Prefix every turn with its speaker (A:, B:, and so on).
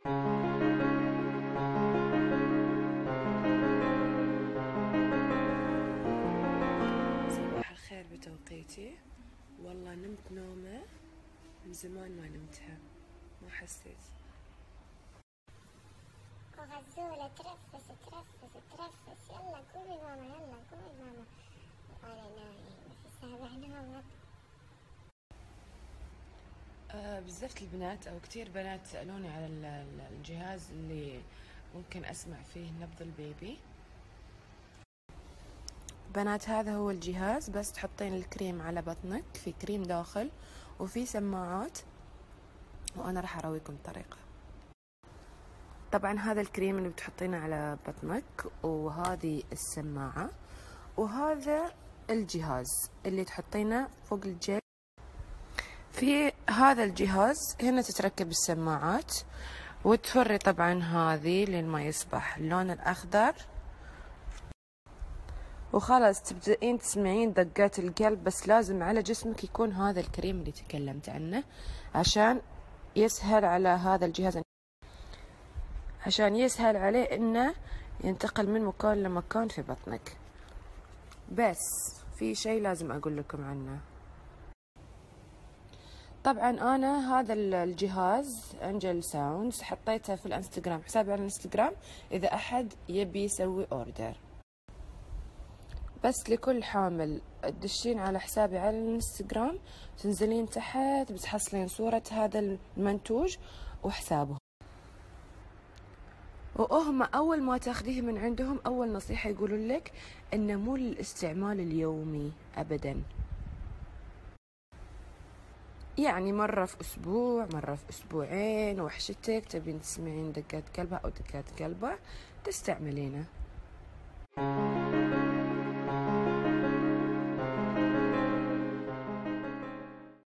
A: صباح الخير بتوقيتي. والله نمت نومة من زمان ما نمتها، ما حسيت.
B: وغزولة ترفس ترفس ترفس، يلا قومي ماما، يلا قومي ماما. وأنا نايم في سابع نومك.
A: بزفت البنات أو كتير بنات سألوني على الجهاز اللي ممكن أسمع فيه نبض البيبي. بنات هذا هو الجهاز، بس تحطين الكريم على بطنك، في كريم داخل وفي سماعات، وأنا راح أرويكم الطريقة. طبعا هذا الكريم اللي بتحطينه على بطنك، وهذه السماعة، وهذا الجهاز اللي تحطينه فوق الجيب. في هذا الجهاز هنا تتركب السماعات، وتفري طبعا هذه لين ما يصبح اللون الأخضر، وخلاص تبدأين تسمعين دقات القلب. بس لازم على جسمك يكون هذا الكريم اللي تكلمت عنه، عشان يسهل على هذا الجهاز، عشان يسهل عليه انه ينتقل من مكان لمكان في بطنك. بس في شيء لازم اقول لكم عنه. طبعا انا هذا الجهاز انجل ساوندز حطيته في الانستغرام، حسابي على الانستغرام، اذا احد يبي يسوي اوردر. بس لكل حامل تدشين على حسابي على الانستغرام، تنزلين تحت بتحصلين صورة هذا المنتوج وحسابه. وهم أول ما تاخذيه من عندهم أول نصيحة يقولون لك إنه مو للاستعمال اليومي أبدا، يعني مرة في أسبوع، مرة في أسبوعين، وحشتك تبين تسمعين دقات قلبها أو دقات قلبه تستعملينه.